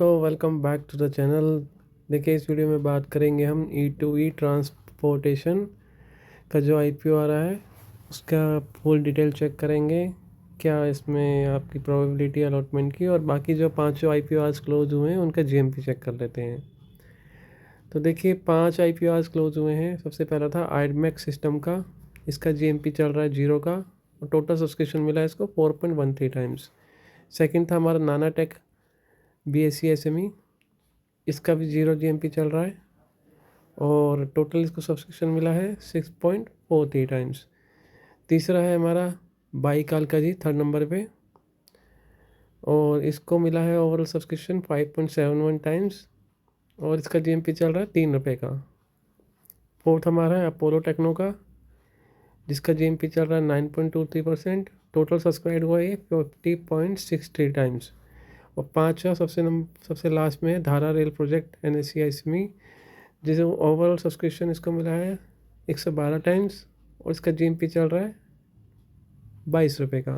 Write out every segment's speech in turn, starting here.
दोस्तों, welcome back to the channel. देखिए, इस वीडियो में बात करेंगे हम E2E ट्रांसपोर्टेशन का जो IPO आ रहा है उसका फुल डिटेल चेक करेंगे। क्या इसमें आपकी प्रोबेबिलिटी अलॉटमेंट की, और बाकी जो 5 IPO आज क्लोज हुए हैं उनका GMP चेक कर लेते हैं। तो देखिए, 5 IPO आज क्लोज हुए हैं। सबसे पहला था आइडमैक्स सिस्टम का, इसका GMP चल रहा है 0 का और टोटल सब्सक्रिप्शन मिला है इसको 4.13 टाइम्स। सेकंड था हमारा नानाटेक BSE SME, इसका भी 0 GMP चल रहा है और टोटल इसको सब्सक्रिप्शन मिला है 6.43 टाइम्स। तीसरा है हमारा बाईकाल का जी, थर्ड नंबर पे, और इसको मिला है ओवरऑल सब्सक्रिप्शन 5.71 टाइम्स और इसका GMP चल रहा है 3 रुपये का। फोर्थ हमारा है अपोलो टेक्नो का, जिसका GMP चल रहा है 9.23%, टोटल सब्सक्राइब हुआ है 50.63 टाइम्स। और पाँचवा सबसे लास्ट में है धारा रेल प्रोजेक्ट NSE SME, जिसे ओवरऑल सब्सक्रिप्शन इसको मिला है 112 टाइम्स और इसका GMP चल रहा है 22 रुपये का।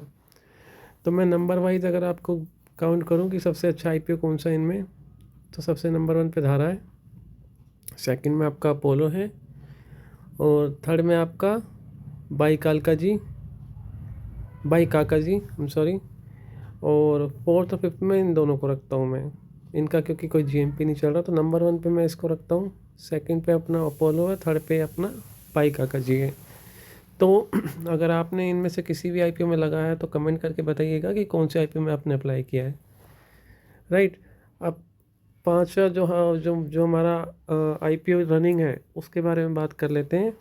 तो मैं नंबर वाइज अगर आपको काउंट करूं कि सबसे अच्छा IPO कौन सा इनमें, तो सबसे नंबर 1 पे धारा है, सेकंड में आपका अपोलो है और थर्ड में आपका बाईकाका जी, और फोर्थ और फिफ्थ में इन दोनों को रखता हूँ मैं। इनका क्योंकि कोई GMP नहीं चल रहा तो नंबर 1 पे मैं इसको रखता हूँ, सेकंड पे अपना अपोलो है, थर्ड पे अपना बाईकाका जी है। तो अगर आपने इनमें से किसी भी IPO में लगाया है तो कमेंट करके बताइएगा कि कौन से IPO में आपने अप्लाई किया है। राइट। अब पांचवा जो हमारा IPO रनिंग है उसके बारे में बात कर लेते हैं,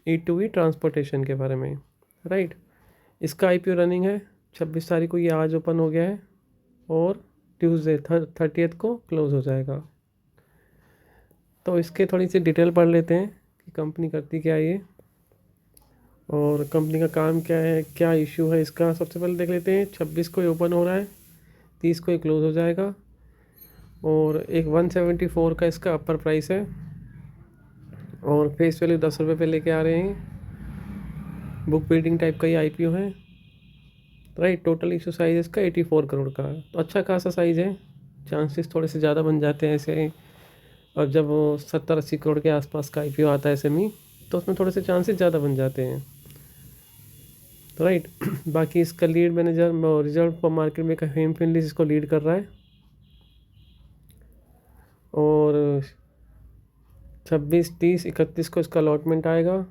E2E ट्रांसपोर्टेशन के बारे में। राइट। इसका IPO रनिंग है 26 तारीख को, ये आज ओपन हो गया है और ट्यूसडे 30th को क्लोज हो जाएगा। तो इसके थोड़ी सी डिटेल पढ़ लेते हैं कि कंपनी करती क्या है ये और कंपनी का काम क्या है, क्या इशू है इसका। सबसे पहले देख लेते हैं, 26 को ये ओपन हो रहा है, 30 को ये क्लोज हो जाएगा और एक 174 का इसका अपर प्राइस है और फेस वैल्यू 10 रुपये पे लेके आ रहे हैं। बुक बिल्डिंग टाइप का ये IPO है। राइट। टोटल इशू साइज इसका 84 करोड़ का, तो अच्छा खासा साइज़ है। चांसेस थोड़े से ज़्यादा बन जाते हैं ऐसे, और जब 70-80 करोड़ के आसपास का IPO आता है SME तो उसमें थोड़े से चांसेस ज़्यादा बन जाते हैं। राइट। बाकी इसका lead manager reserve for market में हेम फिनलिस इसको लीड कर रहा है और 26, 30, 31 को इसका अलॉटमेंट आएगा।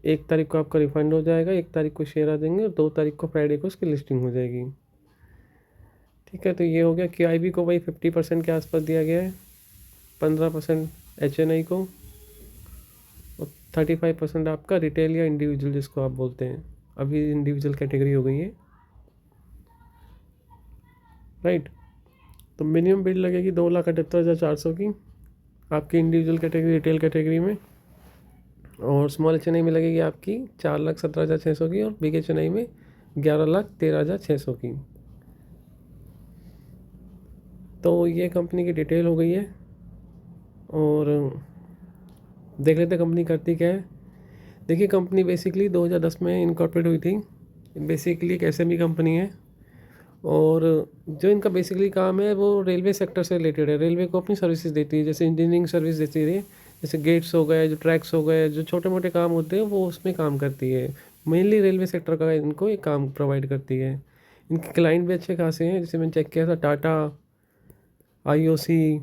1 तारीख को आपका रिफंड हो जाएगा, 1 तारीख को शेयर आ देंगे और 2 तारीख को फ्राइडे को इसकी लिस्टिंग हो जाएगी। ठीक है, तो ये हो गया। QIB को भाई 50% के आसपास दिया गया है, 15% HNI को और 35% आपका रिटेल या इंडिविजुअल जिसको आप बोलते हैं, अभी इंडिविजुअल कैटेगरी हो गई है। राइट। तो मिनिमम बिड लगेगी 2,78,400 की आपकी इंडिविजुअल कैटेगरी, रिटेल कैटेगरी में, और स्मॉल HNI में लगेगी आपकी 4,17,600 की और बिग HNI में 11,13,600 की। तो ये कंपनी की डिटेल हो गई है और देख लेते कंपनी करती क्या है। देखिए, कंपनी बेसिकली 2010 में इनकॉर्पोरेट हुई थी। बेसिकली एक SME कंपनी है और जो इनका बेसिकली काम है वो रेलवे सेक्टर से रिलेटेड है। रेलवे को अपनी सर्विसेज देती है, जैसे इंजीनियरिंग सर्विस देती है, जैसे गेट्स हो गए, जो ट्रैक्स हो गए, जो छोटे मोटे काम होते हैं वो उसमें काम करती है। मेनली रेलवे सेक्टर का इनको ये काम प्रोवाइड करती है। इनके क्लाइंट भी अच्छे खासे हैं, जैसे मैंने चेक किया था, टाटा, IOC,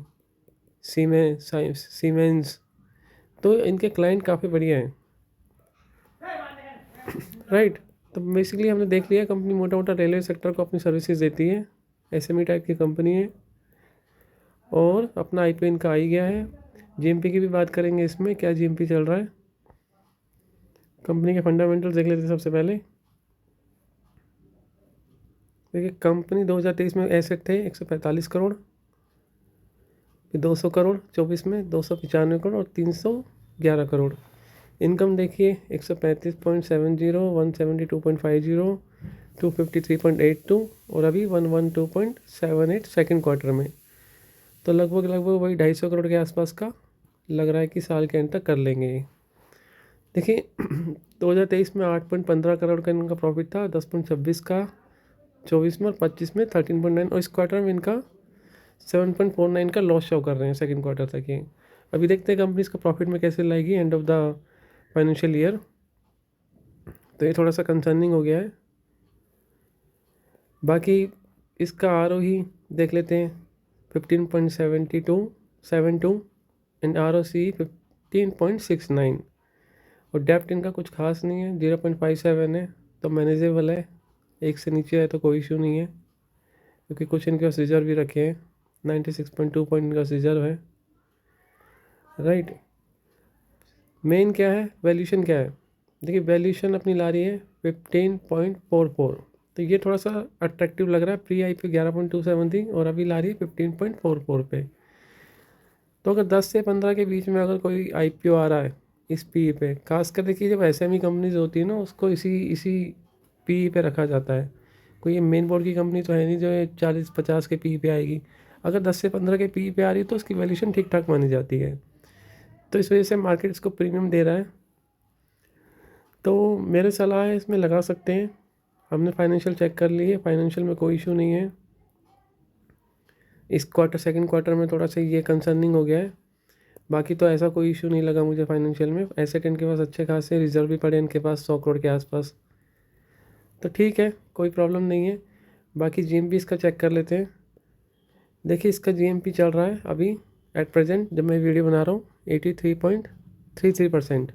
सीमेंस, तो इनके क्लाइंट काफ़ी बढ़िया हैं। राइट। तो बेसिकली हमने देख लिया, कंपनी मोटा मोटा रेलवे सेक्टर को अपनी सर्विसेज देती है, SME टाइप की कंपनी है और अपना IPO इनका आ ही गया है। GMP की भी बात करेंगे, इसमें क्या GMP चल रहा है। कंपनी के फंडामेंटल्स देख लेते हैं सबसे पहले। देखिए, कंपनी 2023 में एसेट थे 145 करोड़, फिर 200 करोड़ 24 में, 295 करोड़ और 311 करोड़। इनकम देखिए 135.70, 172.50, 253.82 और अभी 112.78 सेकेंड क्वार्टर में। तो लगभग वही 250 करोड़ के आसपास का लग रहा है कि साल के एंड तक कर लेंगे। देखिए 2023 में 8.15 करोड़ का इनका प्रॉफिट था, 10.26 का 24 में और 25 में 13.9, और इस क्वार्टर में इनका 7.49 का लॉस शो कर रहे हैं सेकंड क्वार्टर तक ये। अभी देखते हैं कंपनी इसका प्रॉफिट में कैसे लाएगी end of the financial year. तो ये थोड़ा सा कंसर्निंग हो गया है। बाकी इसका ROE देख लेते हैं 15.72 एंड ROCE 15.69 और डेप्ट इनका कुछ खास नहीं है, 0.57 है तो मैनेजेबल है। एक से नीचे है तो कोई इशू नहीं है, क्योंकि कुछ इनके पास रिजर्व भी रखे हैं। 96.2 पॉइंट इनका रिजर्व है, राइट। मेन क्या है, वैल्यूशन क्या है, देखिए वैल्यूशन अपनी ला रही है 15.44, तो ये थोड़ा सा अट्रैक्टिव लग रहा है। प्री IPO 11.27 थी और अभी ला रही है 15.44 पे। तो अगर 10 से 15 के बीच में अगर कोई IPO आ रहा है इस PE पे, खासकर देखिए जब SME कंपनीज होती है ना, उसको इसी PE पे रखा जाता है। कोई ये मेन बोर्ड की कंपनी तो है नहीं जो 40-50 के PE पे आएगी। अगर 10 से 15 के PE पे आ रही है तो उसकी वैल्यूशन ठीक ठाक मानी जाती है, तो इस वजह से मार्केट इसको प्रीमियम दे रहा है। तो मेरे सलाह है इसमें लगा सकते हैं। हमने फाइनेंशियल चेक कर ली है, फाइनेंशियल में कोई इशू नहीं है। इस क्वार्टर सेकंड क्वार्टर में थोड़ा सा ये कंसर्निंग हो गया है, बाकी तो ऐसा कोई इशू नहीं लगा मुझे फाइनेंशियल में। एसेट इनके पास अच्छे खासे, रिजर्व भी पड़े इनके पास 100 करोड़ के आसपास, तो ठीक है, कोई प्रॉब्लम नहीं है। बाकी GMP इसका चेक कर लेते हैं। देखिए इसका GMP चल रहा है अभी एट प्रेजेंट जब मैं वीडियो बना रहा हूँ 83.33%,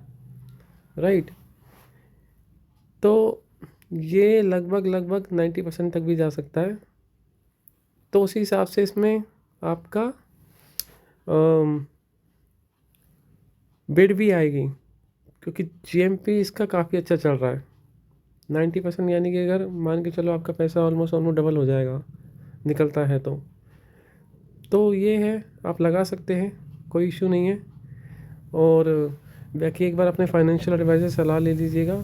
राइट। तो ये लगभग 90% तक भी जा सकता है। तो उसी हिसाब से इसमें आपका बिड भी आएगी, क्योंकि GMP इसका काफ़ी अच्छा चल रहा है 90%, यानी कि अगर मान के चलो आपका पैसा ऑलमोस्ट डबल हो जाएगा निकलता है तो ये है, आप लगा सकते हैं, कोई इशू नहीं है। और बाकी एक बार अपने फाइनेंशियल एडवाइजर से सलाह ले लीजिएगा।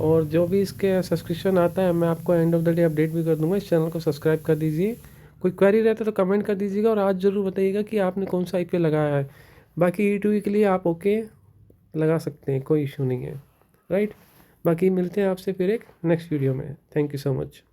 और जो भी इसके सब्सक्रिप्शन आता है मैं आपको end of the day update भी कर दूंगा। इस चैनल को सब्सक्राइब कर दीजिए। कोई क्वेरी रहता है तो कमेंट कर दीजिएगा और आज ज़रूर बताइएगा कि आपने कौन सा IPO लगाया है। बाकी E2E के लिए आप ओके लगा सकते हैं, कोई इशू नहीं है, राइट। बाकी मिलते हैं आपसे फिर एक नेक्स्ट वीडियो में। Thank you so much.